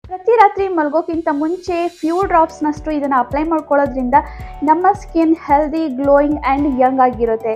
ಪ್ರತಿ ರಾತ್ರಿ ಮಲಗೋಕ್ಕಿಂತ ಮುಂಚೆ ಫ್ಯೂ ಡ್ರಾಪ್ಸ್ನಷ್ಟು ಇದನ್ನು ಅಪ್ಲೈ ಮಾಡ್ಕೊಳ್ಳೋದ್ರಿಂದ ನಮ್ಮ skin healthy, glowing and Young ಆಗಿರುತ್ತೆ.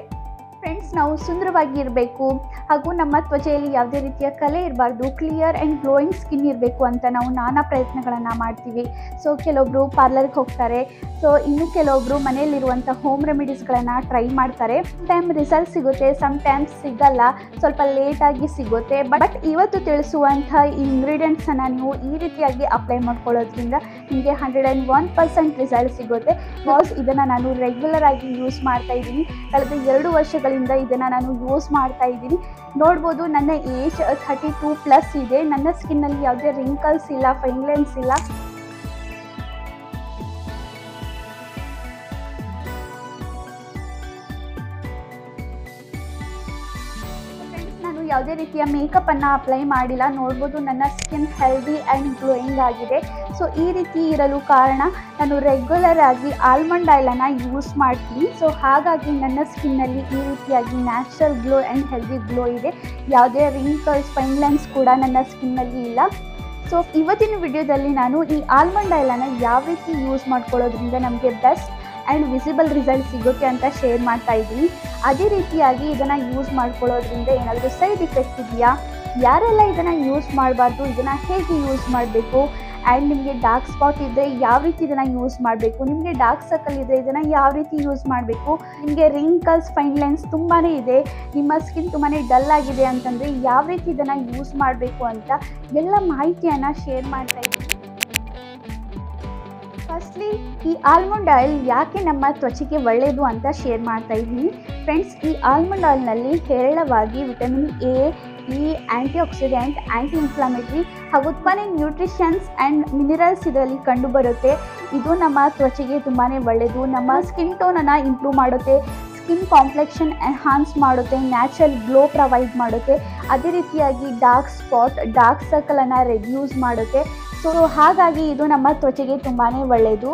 ಫ್ರೆಂಡ್ಸ್, ನಾವು ಸುಂದರವಾಗಿ ಇರಬೇಕು ಹಾಗೂ ನಮ್ಮ ತ್ವಚೆಯಲ್ಲಿ ಯಾವುದೇ ರೀತಿಯ ಕಲೆ ಇರಬಾರ್ದು, ಕ್ಲಿಯರ್ ಆ್ಯಂಡ್ ಗ್ಲೋಯಿಂಗ್ ಸ್ಕಿನ್ ಇರಬೇಕು ಅಂತ ನಾವು ನಾನಾ ಪ್ರಯತ್ನಗಳನ್ನು ಮಾಡ್ತೀವಿ. ಸೊ ಕೆಲವೊಬ್ಬರು ಪಾರ್ಲರ್ಗೆ ಹೋಗ್ತಾರೆ, ಸೊ ಇನ್ನು ಕೆಲವೊಬ್ಬರು ಮನೆಯಲ್ಲಿರುವಂಥ ಹೋಮ್ ರೆಮಿಡೀಸ್ಗಳನ್ನು ಟ್ರೈ ಮಾಡ್ತಾರೆ. ಟೈಮ್ ರಿಸಲ್ಟ್ ಸಿಗುತ್ತೆ, ಸಮ್ಟೈಮ್ಸ್ ಸಿಗಲ್ಲ, ಸ್ವಲ್ಪ ಲೇಟಾಗಿ ಸಿಗುತ್ತೆ. ಬಟ್ ಇವತ್ತು ತಿಳಿಸುವಂಥ ಈ ಇಂಗ್ರೀಡಿಯೆಂಟ್ಸನ್ನು ನೀವು ಈ ರೀತಿಯಾಗಿ ಅಪ್ಲೈ ಮಾಡ್ಕೊಳ್ಳೋದ್ರಿಂದ ನಿಮಗೆ 101% ರಿಸಲ್ಟ್ ಸಿಗುತ್ತೆ. ಬಿಕಾಸ್ ಇದನ್ನು ನಾನು ರೆಗ್ಯುಲರ್ ಆಗಿ ಯೂಸ್ ಮಾಡ್ತಾ ಇದ್ದೀನಿ. ಕಳೆದ 2 ವರ್ಷಗಳಿಂದ ಇದನ್ನು ನಾನು ಯೂಸ್ ಮಾಡ್ತಾ ಇದ್ದೀನಿ. ನೋಡ್ಬೋದು, ನನ್ನ ಏಜ್ 32+ ಇದೆ. ನನ್ನ ಸ್ಕಿನ್ನಲ್ಲಿ ಯಾವುದೇ ರಿಂಕಲ್ಸ್ ಇಲ್ಲ, ಫೈನ್ ಲೈನ್ಸ್ ಇಲ್ಲ. ನಾನು ಯಾವುದೇ ರೀತಿಯ ಮೇಕಪ್ಪನ್ನು ಅಪ್ಲೈ ಮಾಡಿಲ್ಲ. ನೋಡ್ಬೋದು, ನನ್ನ ಸ್ಕಿನ್ ಹೆಲ್ದಿ ಆ್ಯಂಡ್ ಗ್ಲೋಯಿಂಗ್ ಆಗಿದೆ. ಸೊ ಈ ರೀತಿ ಇರಲು ಕಾರಣ ನಾನು ರೆಗ್ಯುಲರ್ ಆಗಿ ಆಲ್ಮಂಡ್ ಆಯಿಲನ್ನು ಯೂಸ್ ಮಾಡ್ತೀನಿ. ಸೊ ಹಾಗಾಗಿ ನನ್ನ ಸ್ಕಿನ್ನಲ್ಲಿ ಈ ರೀತಿಯಾಗಿ natural glow and healthy glow ಇದೆ. ಯಾವುದೇ ರಿಂಕಲ್ಸ್, ಫೈನ್ ಲೈನ್ಸ್ ಕೂಡ ನನ್ನ ಸ್ಕಿನ್ನಲ್ಲಿ ಇಲ್ಲ. ಸೊ ಇವತ್ತಿನ ವಿಡಿಯೋದಲ್ಲಿ ನಾನು ಈ ಆಲ್ಮಂಡ್ ಆಯಿಲನ್ನು ಯಾವ ರೀತಿ ಯೂಸ್ ಮಾಡ್ಕೊಳ್ಳೋದ್ರಿಂದ ನಮಗೆ ಬೆಸ್ಟ್ ಆ್ಯಂಡ್ ವಿಸಿಬಲ್ ರಿಸಲ್ಟ್ ಸಿಗುತ್ತೆ ಅಂತ ಶೇರ್ ಮಾಡ್ತಾ ಇದ್ದೀನಿ. ಅದೇ ರೀತಿಯಾಗಿ ಇದನ್ನು ಯೂಸ್ ಮಾಡ್ಕೊಳ್ಳೋದ್ರಿಂದ ಏನಾದರೂ ಸೈಡ್ ಎಫೆಕ್ಟ್ ಇದೆಯಾ, ಯಾರೆಲ್ಲ ಇದನ್ನು ಯೂಸ್ ಮಾಡಬಾರ್ದು, ಇದನ್ನು ಹೇಗೆ ಯೂಸ್ ಮಾಡಬೇಕು, ಆ್ಯಂಡ್ ನಿಮಗೆ ಡಾರ್ಕ್ ಸ್ಪಾಟ್ ಇದ್ದರೆ ಯಾವ ರೀತಿ ಇದನ್ನು ಯೂಸ್ ಮಾಡಬೇಕು, ನಿಮಗೆ ಡಾರ್ಕ್ ಸರ್ಕಲ್ ಇದ್ದರೆ ಇದನ್ನು ಯಾವ ರೀತಿ ಯೂಸ್ ಮಾಡಬೇಕು, ನಿಮಗೆ ರಿಂಕಲ್ಸ್, ಫೈನ್ ಲೈನ್ಸ್ ತುಂಬಾ ಇದೆ, ನಿಮ್ಮ ಸ್ಕಿನ್ ತುಂಬಾ ಡಲ್ ಆಗಿದೆ ಅಂತಂದರೆ ಯಾವ ರೀತಿ ಇದನ್ನು ಯೂಸ್ ಮಾಡಬೇಕು ಅಂತ ಎಲ್ಲ ಮಾಹಿತಿಯನ್ನು ಶೇರ್ ಮಾಡ್ತಾ ಇದ್ದೀನಿ. ಫಸ್ಟ್ಲಿ, ಈ ಆಲ್ಮಂಡ್ ಆಯಿಲ್ ಯಾಕೆ ನಮ್ಮ ತ್ವಚೆಗೆ ಒಳ್ಳೆಯದು ಅಂತ ಶೇರ್ ಮಾಡ್ತಾ ಇದ್ದೀನಿ. ಫ್ರೆಂಡ್ಸ್, ಈ ಆಲ್ಮಂಡ್ ಆಯಿಲ್ನಲ್ಲಿ ಹೇರಳವಾಗಿ ವಿಟಮಿನ್ ಎ, ಈ ಆ್ಯಂಟಿ ಆಕ್ಸಿಡೆಂಟ್, ಆ್ಯಂಟಿ ಇನ್ಫ್ಲಮೇಟ್ರಿ ಹಾಗೂ ತುಂಬಾ ನ್ಯೂಟ್ರಿಷನ್ಸ್ ಆ್ಯಂಡ್ ಮಿನರಲ್ಸ್ ಇದರಲ್ಲಿ ಕಂಡುಬರುತ್ತೆ. ಇದು ನಮ್ಮ ತ್ವಚೆಗೆ ತುಂಬಾ ಒಳ್ಳೆಯದು. ನಮ್ಮ ಸ್ಕಿನ್ ಟೋನನ್ನು ಇಂಪ್ರೂವ್ ಮಾಡುತ್ತೆ, ಸ್ಕಿನ್ ಕಾಂಪ್ಲೆಕ್ಷನ್ ಎನ್ಹಾನ್ಸ್ ಮಾಡುತ್ತೆ, ನ್ಯಾಚುರಲ್ ಗ್ಲೋ ಪ್ರೊವೈಡ್ ಮಾಡುತ್ತೆ. ಅದೇ ರೀತಿಯಾಗಿ ಡಾರ್ಕ್ ಸ್ಪಾಟ್, ಡಾರ್ಕ್ ಸರ್ಕಲನ್ನು ರೆಡ್ಯೂಸ್ ಮಾಡುತ್ತೆ. ಸೊ ಹಾಗಾಗಿ ಇದು ನಮ್ಮ ತ್ವಚೆಗೆ ತುಂಬಾ ಒಳ್ಳೆಯದು.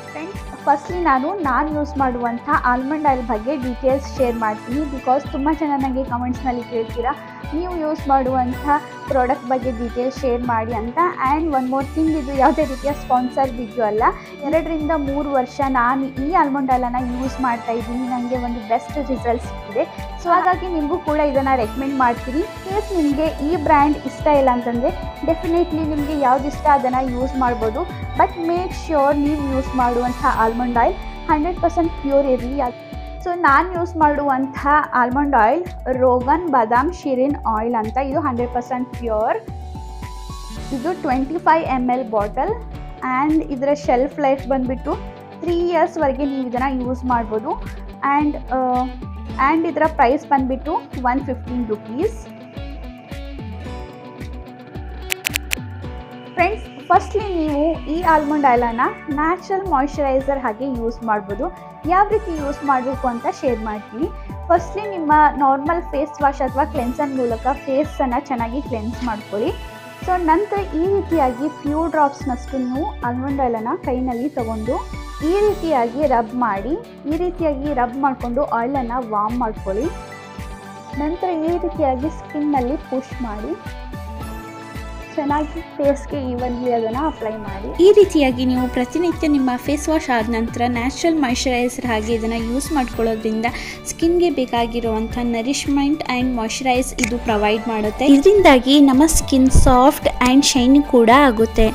ಫ್ರೆಂಡ್ಸ್, ಫಸ್ಟ್ಲಿ ನಾನು ಯೂಸ್ ಮಾಡುವಂಥ ಆಲ್ಮಂಡ್ ಆಯಿಲ್ ಬಗ್ಗೆ ಡೀಟೇಲ್ಸ್ ಶೇರ್ ಮಾಡ್ತೀನಿ. ಬಿಕಾಸ್ ತುಂಬ ಜನ ನನಗೆ ಕಮೆಂಟ್ಸ್ನಲ್ಲಿ ಕೇಳ್ತೀರಾ, ನೀವು ಯೂಸ್ ಮಾಡುವಂಥ ಪ್ರಾಡಕ್ಟ್ ಬಗ್ಗೆ ಡೀಟೇಲ್ಸ್ ಶೇರ್ ಮಾಡಿ ಅಂತ. ಆ್ಯಂಡ್ ಒನ್ ಮೋರ್ ಥಿಂಗ್, ಇದು ಯಾವುದೇ ರೀತಿಯ ಸ್ಪಾನ್ಸರ್ ವಿಡಿಯೋ ಅಲ್ಲ. 2 ರಿಂದ 3 ವರ್ಷ ನಾನು ಈ ಆಲ್ಮಂಡ್ ಆಯಿಲನ್ನು ಯೂಸ್ ಮಾಡ್ತಾ ಇದ್ದೀನಿ. ನನಗೆ ಒಂದು ಬೆಸ್ಟ್ ರಿಸಲ್ಟ್ ಸಿಕ್ಕಿದೆ. ಸೊ ಹಾಗಾಗಿ ನಿಮಗೂ ಕೂಡ ಇದನ್ನು ರೆಕಮೆಂಡ್ ಮಾಡ್ತೀನಿ. ಕೇಸ್ ನಿಮಗೆ ಈ ಬ್ರ್ಯಾಂಡ್ ಇಷ್ಟ ಇಲ್ಲ ಅಂತಂದರೆ ಡೆಫಿನೆಟ್ಲಿ ನಿಮಗೆ ಯಾವ್ದು ಇಷ್ಟ ಅದನ್ನು ಯೂಸ್ ಮಾಡ್ಬೋದು. ಬಟ್ ಮೇಕ್ ಶ್ಯೂರ್ ನೀವು ಯೂಸ್ ಮಾಡುವಂಥ ಆಲ್ಮಂಡ್ ಆಯಿಲ್ 100% ಪ್ಯೂರ್ ಇರಲಿ. ಸೊ ನಾನು ಯೂಸ್ ಮಾಡುವಂಥ ಆಲ್ಮಂಡ್ ಆಯಿಲ್ ರೋಗನ್ ಬಾದಾಮ್ ಶಿರಿನ್ ಆಯಿಲ್ ಅಂತ. ಇದು 100% ಪ್ಯೂರ್. ಇದು 25 ml ಬಾಟಲ್. ಆ್ಯಂಡ್ ಇದರ ಶೆಲ್ಫ್ ಲೈಫ್ ಬಂದುಬಿಟ್ಟು 3 ಇಯರ್ಸ್ವರೆಗೆ ನೀವು ಇದನ್ನು ಯೂಸ್ ಮಾಡ್ಬೋದು. ಆ್ಯಂಡ್ ಇದರ ಪ್ರೈಸ್ ಬಂದುಬಿಟ್ಟು 115 rupees. ಫ್ರೆಂಡ್ಸ್, ಫಸ್ಟ್ಲಿ ನೀವು ಈ ಆಲ್ಮಂಡ್ ಆಯಿಲನ್ನು ನ್ಯಾಚುರಲ್ ಮಾಯಿಶ್ಚರೈಸರ್ ಹಾಗೆ ಯೂಸ್ ಮಾಡ್ಬೋದು. ಯಾವ ರೀತಿ ಯೂಸ್ ಮಾಡಬೇಕು ಅಂತ ಶೇರ್ ಮಾಡ್ತೀನಿ. ಫಸ್ಟ್ಲಿ ನಿಮ್ಮ ನಾರ್ಮಲ್ ಫೇಸ್ ವಾಶ್ ಅಥವಾ ಕ್ಲೆನ್ಸರ್ ಮೂಲಕ ಫೇಸನ್ನು ಚೆನ್ನಾಗಿ ಕ್ಲೆನ್ಸ್ ಮಾಡ್ಕೊಳ್ಳಿ. ಸೊ ನಂತರ ಈ ರೀತಿಯಾಗಿ ಫ್ಯೂ ಡ್ರಾಪ್ಸ್ನಷ್ಟು ನೀವು ಆಲ್ಮಂಡ್ ಆಯಿಲನ್ನು ಕೈನಲ್ಲಿ ತಗೊಂಡು ಈ ರೀತಿಯಾಗಿ ರಬ್ ಮಾಡಿ, ಈ ರೀತಿಯಾಗಿ ರಬ್ ಮಾಡಿಕೊಂಡು ಆಯಿಲನ್ನು ವಾರ್ಮ್ ಮಾಡ್ಕೊಳ್ಳಿ. ನಂತರ ಈ ರೀತಿಯಾಗಿ ಸ್ಕಿನ್ನಲ್ಲಿ ಪುಷ್ ಮಾಡಿ ಚೆನ್ನಾಗಿ ಫೇಸ್ಗೆ ಈವನ್ಲಿ ಅದನ್ನು ಅಪ್ಲೈ ಮಾಡಿ. ಈ ರೀತಿಯಾಗಿ ನೀವು ಪ್ರತಿನಿತ್ಯ ನಿಮ್ಮ ಫೇಸ್ ವಾಶ್ ಆದ ನಂತರ ನ್ಯಾಚುರಲ್ ಮಾಯಿಶ್ಚರೈಸರ್ ಹಾಗೆ ಇದನ್ನು ಯೂಸ್ ಮಾಡ್ಕೊಳ್ಳೋದ್ರಿಂದ ಸ್ಕಿನ್ಗೆ ಬೇಕಾಗಿರುವಂಥ ನರಿಶ್ಮೆಂಟ್ ಆ್ಯಂಡ್ ಮಾಯಿಶ್ಚರೈಸ್ ಇದು ಪ್ರೊವೈಡ್ ಮಾಡುತ್ತೆ. ಇದರಿಂದಾಗಿ ನಮ್ಮ ಸ್ಕಿನ್ ಸಾಫ್ಟ್ ಆ್ಯಂಡ್ ಶೈನಿ ಕೂಡ ಆಗುತ್ತೆ.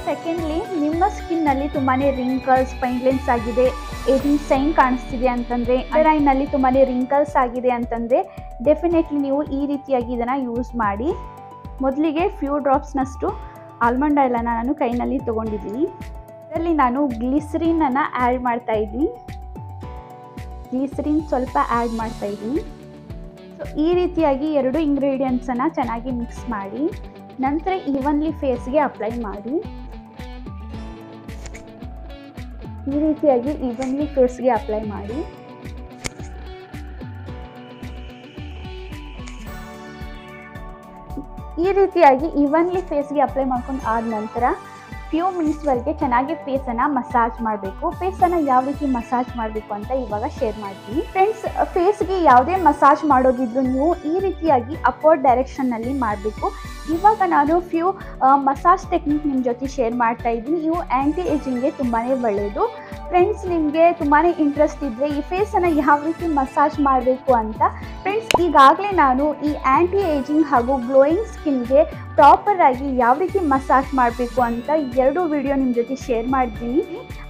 ಸೆಕೆಂಡ್ಲಿ, ನಿಮ್ಮ ಸ್ಕಿನ್ನಲ್ಲಿ ತುಂಬಾ ರಿಂಕಲ್ಸ್, ಫೈನ್ ಲೈನ್ಸ್ ಆಗಿದೆ, ಏಜಿಂಗ್ ಸೈನ್ ಕಾಣಿಸ್ತಿದೆ ಅಂತಂದರೆ, ಅಂಡರ್ ಐನಲ್ಲಿ ತುಂಬಾ ರಿಂಕಲ್ಸ್ ಆಗಿದೆ ಅಂತಂದರೆ ಡೆಫಿನೆಟ್ಲಿ ನೀವು ಈ ರೀತಿಯಾಗಿ ಇದನ್ನು ಯೂಸ್ ಮಾಡಿ. ಮೊದಲಿಗೆ ಫ್ಯೂ ಡ್ರಾಪ್ಸ್ನಷ್ಟು ಆಲ್ಮಂಡ್ ಆಯಿಲನ್ನು ನಾನು ಕೈನಲ್ಲಿ ತೊಗೊಂಡಿದ್ದೀನಿ. ಇದರಲ್ಲಿ ನಾನು ಗ್ಲಿಸರಿನನ್ನು ಆ್ಯಡ್ ಮಾಡ್ತಾಯಿದ್ದೀನಿ. ಗ್ಲಿಸರಿನ್ ಸ್ವಲ್ಪ ಆ್ಯಡ್ ಮಾಡ್ತಾಯಿದ್ದೀನಿ. ಸೊ ಈ ರೀತಿಯಾಗಿ 2 ಇಂಗ್ರೀಡಿಯೆಂಟ್ಸನ್ನು ಚೆನ್ನಾಗಿ ಮಿಕ್ಸ್ ಮಾಡಿ ನಂತರ ಈವನ್ಲಿ ಫೇಸ್ಗೆ ಅಪ್ಲೈ ಮಾಡಿ. ಈ ರೀತಿಯಾಗಿ ಈವನ್ಲಿ ಫೇಸ್ಗೆ ಅಪ್ಲೈ ಮಾಡಿ. ಈ ರೀತಿಯಾಗಿ ಈವನ್ಲಿ ಫೇಸ್ಗೆ ಅಪ್ಲೈ ಮಾಡ್ಕೊಂಡು ಆದ ನಂತರ ಫ್ಯೂ ಮಿನಿಟ್ಸ್ವರೆಗೆ ಚೆನ್ನಾಗಿ ಫೇಸನ್ನು ಮಸಾಜ್ ಮಾಡಬೇಕು. ಫೇಸನ್ನು ಯಾವ ರೀತಿ ಮಸಾಜ್ ಮಾಡಬೇಕು ಅಂತ ಇವಾಗ ಶೇರ್ ಮಾಡ್ತೀನಿ. ಫ್ರೆಂಡ್ಸ್, ಫೇಸ್ಗೆ ಯಾವುದೇ ಮಸಾಜ್ ಮಾಡೋದಿದ್ರು ನೀವು ಈ ರೀತಿಯಾಗಿ ಅಪ್ವರ್ಡ್ ಡೈರೆಕ್ಷನ್ನಲ್ಲಿ ಮಾಡಬೇಕು. ಇವಾಗ ನಾನು ಫ್ಯೂ ಮಸಾಜ್ ಟೆಕ್ನಿಕ್ ನಿಮ್ಮ ಜೊತೆ ಶೇರ್ ಮಾಡ್ತಾ ಇದ್ದೀನಿ. ಇವು ಆ್ಯಂಟಿ ಏಜಿಂಗ್ಗೆ ತುಂಬಾ ಒಳ್ಳೆಯದು. ಫ್ರೆಂಡ್ಸ್, ನಿಮಗೆ ತುಂಬಾ ಇಂಟ್ರೆಸ್ಟ್ ಇದ್ದರೆ ಈ ಫೇಸನ್ನು ಯಾವ ರೀತಿ ಮಸಾಜ್ ಮಾಡಬೇಕು ಅಂತ, ಫ್ರೆಂಡ್ಸ್ ಈಗಾಗಲೇ ನಾನು ಈ ಆ್ಯಂಟಿ ಏಜಿಂಗ್ ಹಾಗೂ ಗ್ಲೋಯಿಂಗ್ ಸ್ಕಿನ್ಗೆ ಪ್ರಾಪರಾಗಿ ಯಾವ ರೀತಿ ಮಸಾಜ್ ಮಾಡಬೇಕು ಅಂತ 2 ವಿಡಿಯೋ ನಿಮ್ಮ ಜೊತೆ ಶೇರ್ ಮಾಡಿದ್ದೀನಿ.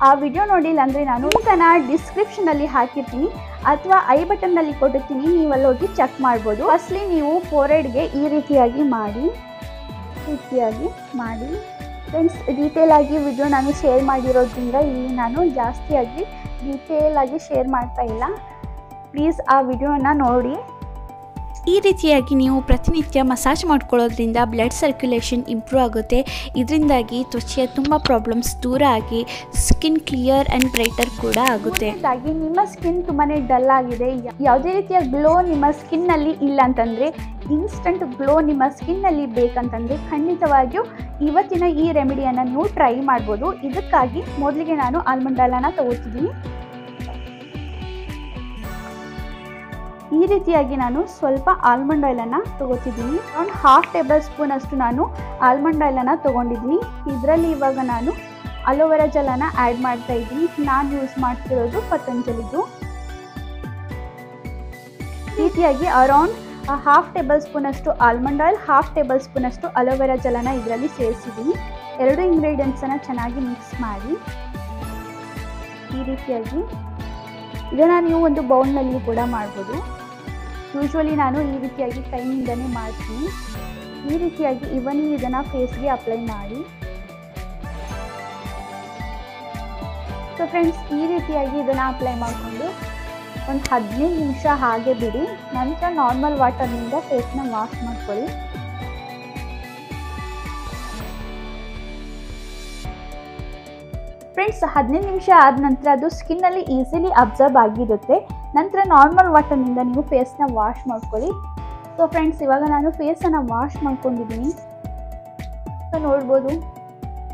ಆ ವಿಡಿಯೋ ನೋಡಿಲ್ಲ ಅಂದರೆ ನಾನು ಲಿಂಕನ್ನು ಡಿಸ್ಕ್ರಿಪ್ಷನಲ್ಲಿ ಹಾಕಿರ್ತೀನಿ ಅಥವಾ ಐ ಬಟನ್ನಲ್ಲಿ ಕೊಟ್ಟಿರ್ತೀನಿ, ನೀವು ಅಲ್ಲಿ ಹೋಗಿ ಚೆಕ್ ಮಾಡ್ಬೋದು. ಫಸ್ಟ್ಲಿ ನೀವು ಫೋರ್ಹೆಡ್ಗೆ ಈ ರೀತಿಯಾಗಿ ಮಾಡಿ ಫ್ರೆಂಡ್ಸ್, ಡೀಟೇಲಾಗಿ ವಿಡಿಯೋ ನಾನು ಶೇರ್ ಮಾಡಿರೋದ್ರಿಂದ ಇಲ್ಲಿ ನಾನು ಜಾಸ್ತಿಯಾಗಿ ಡೀಟೇಲಾಗಿ ಶೇರ್ ಮಾಡ್ತಾ ಇಲ್ಲ. ಪ್ಲೀಸ್ ಆ ವಿಡಿಯೋನ ನೋಡಿ. ಈ ರೀತಿಯಾಗಿ ನೀವು ಪ್ರತಿನಿತ್ಯ ಮಸಾಜ್ ಮಾಡ್ಕೊಳ್ಳೋದ್ರಿಂದ ಬ್ಲಡ್ ಸರ್ಕ್ಯುಲೇಷನ್ ಇಂಪ್ರೂವ್ ಆಗುತ್ತೆ. ಇದರಿಂದಾಗಿ ತ್ವಚೆಯ ತುಂಬ ಪ್ರಾಬ್ಲಮ್ಸ್ ದೂರ ಆಗಿ ಸ್ಕಿನ್ ಕ್ಲಿಯರ್ ಆ್ಯಂಡ್ ಬ್ರೈಟರ್ ಕೂಡ ಆಗುತ್ತೆ. ನಿಮ್ಮ ಸ್ಕಿನ್ ತುಂಬಾ ಡಲ್ ಆಗಿದೆ, ಯಾವುದೇ ರೀತಿಯ ಗ್ಲೋ ನಿಮ್ಮ ಸ್ಕಿನ್ನಲ್ಲಿ ಇಲ್ಲ ಅಂತಂದರೆ, ಇನ್ಸ್ಟಂಟ್ ಗ್ಲೋ ನಿಮ್ಮ ಸ್ಕಿನ್ನಲ್ಲಿ ಬೇಕಂತಂದರೆ ಖಂಡಿತವಾಗಿಯೂ ಇವತ್ತಿನ ಈ ರೆಮಿಡಿಯನ್ನು ನೀವು ಟ್ರೈ ಮಾಡ್ಬೋದು. ಇದಕ್ಕಾಗಿ ಮೊದಲಿಗೆ ನಾನು ಆಲ್ಮಂಡ್ ಆಯಿಲನ್ನು ತಗೋತಿದ್ದೀನಿ. ಈ ರೀತಿಯಾಗಿ ನಾನು ಸ್ವಲ್ಪ ಆಲ್ಮಂಡ್ ಆಯಿಲನ್ನು ತಗೋತಿದ್ದೀನಿ. ಒಂದು 1/2 ಟೇಬಲ್ ಸ್ಪೂನ್ ಅಷ್ಟು ನಾನು ಆಲ್ಮಂಡ್ ಆಯಿಲನ್ನು ತೊಗೊಂಡಿದ್ದೀನಿ. ಇದರಲ್ಲಿ ಇವಾಗ ನಾನು ಅಲೋವೆರಾ ಜೆಲನ್ನು ಆ್ಯಡ್ ಮಾಡ್ತಾ ಇದ್ದೀನಿ. ನಾನು ಯೂಸ್ ಮಾಡ್ತಿರೋದು ಪತಂಜಲಿದು. ಈ ರೀತಿಯಾಗಿ ಅರೌಂಡ್ 1/2 ಟೇಬಲ್ ಸ್ಪೂನ್ ಅಷ್ಟು ಆಲ್ಮಂಡ್ ಆಯಿಲ್, 1/2 ಟೇಬಲ್ ಸ್ಪೂನ್ ಅಷ್ಟು ಅಲೋವೆರಾ ಜೆಲನ್ನು ಇದರಲ್ಲಿ ಸೇರಿಸಿದ್ದೀನಿ. 2 ಇಂಗ್ರೀಡಿಯೆಂಟ್ಸನ್ನು ಚೆನ್ನಾಗಿ ಮಿಕ್ಸ್ ಮಾಡಿ ಈ ರೀತಿಯಾಗಿ ಇದನ್ನು ನೀವು ಒಂದು ಬೌಲ್ನಲ್ಲಿ ಕೂಡ ಮಾಡ್ಬೋದು. ಯೂಶ್ವಲಿ ನಾನು ಈ ರೀತಿಯಾಗಿ ಕೈಯಿಂದನೇ ಮಾಡ್ತೀನಿ. ಈ ರೀತಿಯಾಗಿ ಇವನ್ನಿ ಇದನ್ನು ಫೇಸ್ಗೆ ಅಪ್ಲೈ ಮಾಡಿ. ಸೊ ಫ್ರೆಂಡ್ಸ್, ಈ ರೀತಿಯಾಗಿ ಇದನ್ನು ಅಪ್ಲೈ ಮಾಡಿಕೊಂಡು ಒಂದು 15 ನಿಮಿಷ ಹಾಗೆ ಬಿಡಿ. ನಂತರ ನಾರ್ಮಲ್ ವಾಟರ್ನಿಂದ ಫೇಸ್ನ ವಾಶ್ ಮಾಡ್ಕೊಳ್ಳಿ. ಫ್ರೆಂಡ್ಸ್, 15 ನಿಮಿಷ ಆದ ನಂತರ ಅದು ಸ್ಕಿನ್ನಲ್ಲಿ ಈಸಿಲಿ ಅಬ್ಸರ್ವ್ ಆಗಿರುತ್ತೆ. ನಂತರ ನಾರ್ಮಲ್ ವಾಟರ್ನಿಂದ ನೀವು ಫೇಸ್ನ ವಾಶ್ ಮಾಡ್ಕೊಳ್ಳಿ. ಸೊ ಫ್ರೆಂಡ್ಸ್, ಇವಾಗ ನಾನು ಫೇಸನ್ನು ವಾಶ್ ಮಾಡ್ಕೊಂಡಿದ್ದೀನಿ. ಸೊ ನೋಡ್ಬೋದು.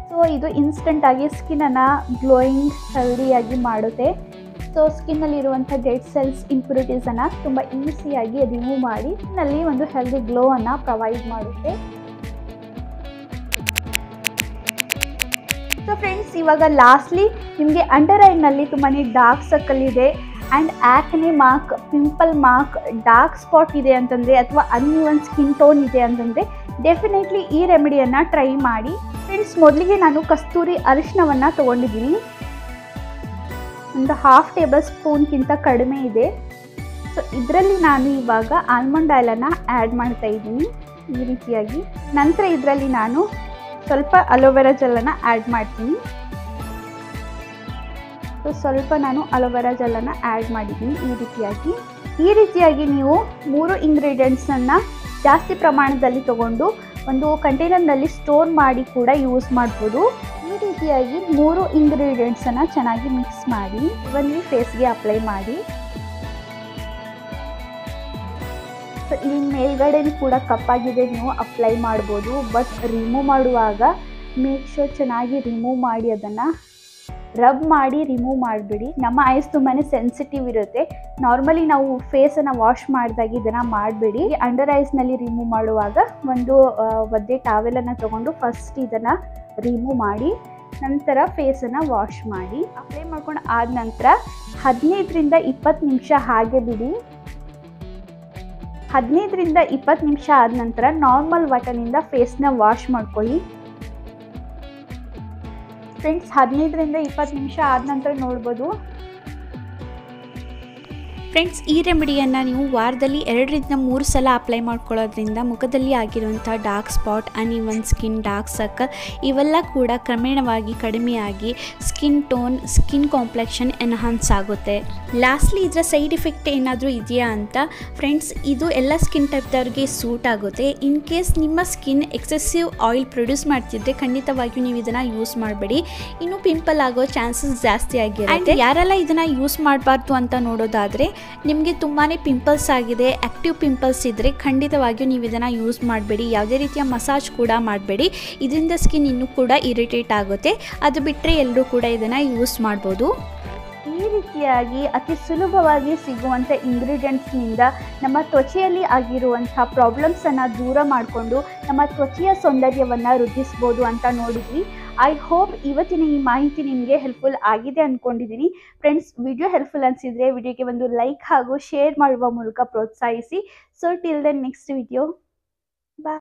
ಸೊ ಇದು ಇನ್ಸ್ಟೆಂಟಾಗಿ ಸ್ಕಿನ್ನನ್ನು ಗ್ಲೋಯಿಂಗ್ ಹೆಲ್ದಿಯಾಗಿ ಮಾಡುತ್ತೆ. ಸೊ ಸ್ಕಿನ್ನಲ್ಲಿರುವಂಥ ಡೆಡ್ ಸೆಲ್ಸ್ ಇಂಪ್ಯೂರಿಟೀಸನ್ನು ತುಂಬ ಈಸಿಯಾಗಿ ರಿಮೂವ್ ಮಾಡಿ ಸ್ಕಿನ್ನಲ್ಲಿ ಒಂದು ಹೆಲ್ದಿ ಗ್ಲೋವನ್ನು ಪ್ರೊವೈಡ್ ಮಾಡುತ್ತೆ. ಸೊ ಫ್ರೆಂಡ್ಸ್, ಇವಾಗ ಲಾಸ್ಟ್ಲಿ ನಿಮಗೆ ಅಂಡರ್ ಐನಲ್ಲಿ ತುಂಬಾ ಡಾರ್ಕ್ ಸರ್ಕಲ್ ಇದೆ and acne mark, pimple mark, dark spot ಇದೆ ಅಂತಂದರೆ ಅಥವಾ ಅನ್ಇವನ್ ಸ್ಕಿನ್ ಟೋನ್ ಇದೆ ಅಂತಂದರೆ ಡೆಫಿನೆಟ್ಲಿ ಈ ರೆಮಿಡಿಯನ್ನು ಟ್ರೈ ಮಾಡಿ. ಫ್ರೆಂಡ್ಸ್, ಮೊದಲಿಗೆ ನಾನು ಕಸ್ತೂರಿ ಅರಿಶಿನವನ್ನು ತೊಗೊಂಡಿದ್ದೀನಿ. ಒಂದು 1/2 ಟೇಬಲ್ ಸ್ಪೂನ್ಗಿಂತ ಕಡಿಮೆ ಇದೆ. ಸೊ ಇದರಲ್ಲಿ ನಾನು ಇವಾಗ ಆಲ್ಮಂಡ್ ಆಯಿಲನ್ನು ಆ್ಯಡ್ ಮಾಡ್ತಾ ಇದ್ದೀನಿ ಈ ರೀತಿಯಾಗಿ. ನಂತರ ಇದರಲ್ಲಿ ನಾನು ಸ್ವಲ್ಪ ಅಲೋವೆರಾ ಜೆಲ್ಲನ್ನು ಆ್ಯಡ್ ಮಾಡ್ತೀನಿ. ಸೊ ಸ್ವಲ್ಪ ನಾನು ಅಲೋವೆರಾ ಜೆಲ್ಲನ್ನು ಆ್ಯಡ್ ಮಾಡಿದ್ದೀನಿ ಈ ರೀತಿಯಾಗಿ ನೀವು 3 ಇಂಗ್ರೀಡಿಯೆಂಟ್ಸನ್ನು ಜಾಸ್ತಿ ಪ್ರಮಾಣದಲ್ಲಿ ತಗೊಂಡು ಒಂದು ಕಂಟೈನರ್ನಲ್ಲಿ ಸ್ಟೋರ್ ಮಾಡಿ ಕೂಡ ಯೂಸ್ ಮಾಡ್ಬೋದು. ಈ ರೀತಿಯಾಗಿ 3 ಇಂಗ್ರೀಡಿಯೆಂಟ್ಸನ್ನು ಚೆನ್ನಾಗಿ ಮಿಕ್ಸ್ ಮಾಡಿ ಇವನ್ನಿ ಫೇಸ್ಗೆ ಅಪ್ಲೈ ಮಾಡಿ. ಸೊ ಇಲ್ಲಿ ಮೇಲ್ಗಡೆ ಕೂಡ ಕಪ್ಪಾಗಿದೆ, ನೀವು ಅಪ್ಲೈ ಮಾಡ್ಬೋದು. ಬಟ್ ರಿಮೂವ್ ಮಾಡುವಾಗ ಮೇಕ್ ಶೋರ್ ಚೆನ್ನಾಗಿ ರಿಮೂವ್ ಮಾಡಿ, ಅದನ್ನು ರಬ್ ಮಾಡಿ ರಿಮೂವ್ ಮಾಡಿಬಿಡಿ. ನಮ್ಮ ಐಸ್ ತುಂಬಾ ಸೆನ್ಸಿಟಿವ್ ಇರುತ್ತೆ. ನಾರ್ಮಲಿ ನಾವು ಫೇಸನ್ನು ವಾಶ್ ಮಾಡಿದಾಗ ಇದನ್ನು ಮಾಡಬೇಡಿ. ಅಂಡರ್ ಐಸ್ನಲ್ಲಿ ರಿಮೂವ್ ಮಾಡುವಾಗ ಒಂದು ಒದ್ದೆ ಟಾವೆಲನ್ನು ತೊಗೊಂಡು ಫಸ್ಟ್ ಇದನ್ನು ರಿಮೂವ್ ಮಾಡಿ ನಂತರ ಫೇಸನ್ನು ವಾಶ್ ಮಾಡಿ. ಅಪ್ಲೈ ಮಾಡ್ಕೊಂಡು ಆದ ನಂತರ 15ರಿಂದ 20 ನಿಮಿಷ ಹಾಗೆ ಬಿಡಿ. 15ರಿಂದ 20 ನಿಮಿಷ ಆದ ನಂತರ ನಾರ್ಮಲ್ ವಾಟರ್ನಿಂದ ಫೇಸ್ನ ವಾಶ್ ಮಾಡ್ಕೊಳ್ಳಿ. ಫ್ರೆಂಡ್ಸ್, 15ರಿಂದ 20 ನಿಮಿಷ ಆದ ನಂತರ ನೋಡ್ಬೋದು. ಫ್ರೆಂಡ್ಸ್, ಈ ರೆಮಿಡಿಯನ್ನು ನೀವು ವಾರದಲ್ಲಿ 2ರಿಂದ 3 ಸಲ ಅಪ್ಲೈ ಮಾಡ್ಕೊಳ್ಳೋದ್ರಿಂದ ಮುಖದಲ್ಲಿ ಆಗಿರುವಂಥ dark spot, uneven skin, dark circle ಇವೆಲ್ಲ ಕೂಡ ಕ್ರಮೇಣವಾಗಿ ಕಡಿಮೆಯಾಗಿ skin tone, skin complexion enhance ಆಗುತ್ತೆ. ಲಾಸ್ಟ್ಲಿ ಇದರ ಸೈಡ್ ಎಫೆಕ್ಟ್ ಏನಾದರೂ ಇದೆಯಾ ಅಂತ, ಫ್ರೆಂಡ್ಸ್ ಇದು ಎಲ್ಲ ಸ್ಕಿನ್ ಟೈಪ್ದವ್ರಿಗೆ ಸೂಟ್ ಆಗುತ್ತೆ. ಇನ್ ಕೇಸ್ ನಿಮ್ಮ ಸ್ಕಿನ್ ಎಕ್ಸೆಸಿವ್ ಆಯಿಲ್ ಪ್ರೊಡ್ಯೂಸ್ ಮಾಡ್ತಿದ್ರೆ ಖಂಡಿತವಾಗಿಯೂ ನೀವು ಇದನ್ನು ಯೂಸ್ ಮಾಡಬೇಡಿ. ಇನ್ನು ಪಿಂಪಲ್ ಆಗೋ ಚಾನ್ಸಸ್ ಜಾಸ್ತಿ ಆಗಿರುತ್ತೆ. ಯಾರೆಲ್ಲ ಇದನ್ನು ಯೂಸ್ ಮಾಡಬಾರ್ದು ಅಂತ ನೋಡೋದಾದರೆ ನಿಮಗೆ ತುಂಬಾ ಪಿಂಪಲ್ಸ್ ಆಗಿದೆ, ಆ್ಯಕ್ಟಿವ್ ಪಿಂಪಲ್ಸ್ ಇದ್ದರೆ ಖಂಡಿತವಾಗಿಯೂ ನೀವು ಇದನ್ನು ಯೂಸ್ ಮಾಡಬೇಡಿ. ಯಾವುದೇ ರೀತಿಯ ಮಸಾಜ್ ಕೂಡ ಮಾಡಬೇಡಿ, ಇದರಿಂದ ಸ್ಕಿನ್ ಇನ್ನೂ ಕೂಡ ಇರಿಟೇಟ್ ಆಗುತ್ತೆ. ಅದು ಬಿಟ್ಟರೆ ಎಲ್ಲರೂ ಕೂಡ ಇದನ್ನು ಯೂಸ್ ಮಾಡ್ಬೋದು. ಈ ರೀತಿಯಾಗಿ ಅತಿ ಸುಲಭವಾಗಿ ಸಿಗುವಂಥ ಇಂಗ್ರೀಡಿಯೆಂಟ್ಸ್ನಿಂದ ನಮ್ಮ ತ್ವಚೆಯಲ್ಲಿ ಆಗಿರುವಂಥ ಪ್ರಾಬ್ಲಮ್ಸನ್ನು ದೂರ ಮಾಡಿಕೊಂಡು ನಮ್ಮ ತ್ವಚೆಯ ಸೌಂದರ್ಯವನ್ನು ವೃದ್ಧಿಸ್ಬೋದು ಅಂತ ನೋಡಿದ್ವಿ. ಐ ಹೋಪ್ ಇವತ್ತಿನ ಈ ಮಾಹಿತಿ ನಿಮಗೆ ಹೆಲ್ಪ್ಫುಲ್ ಆಗಿದೆ ಅಂದ್ಕೊಂಡಿದ್ದೀನಿ. ಫ್ರೆಂಡ್ಸ್, ವಿಡಿಯೋ ಹೆಲ್ಪ್ಫುಲ್ ಅನಿಸಿದರೆ ವಿಡಿಯೋಗೆ ಒಂದು ಲೈಕ್ ಹಾಗೂ ಶೇರ್ ಮಾಡುವ ಮೂಲಕ ಪ್ರೋತ್ಸಾಹಿಸಿ. So till then next video.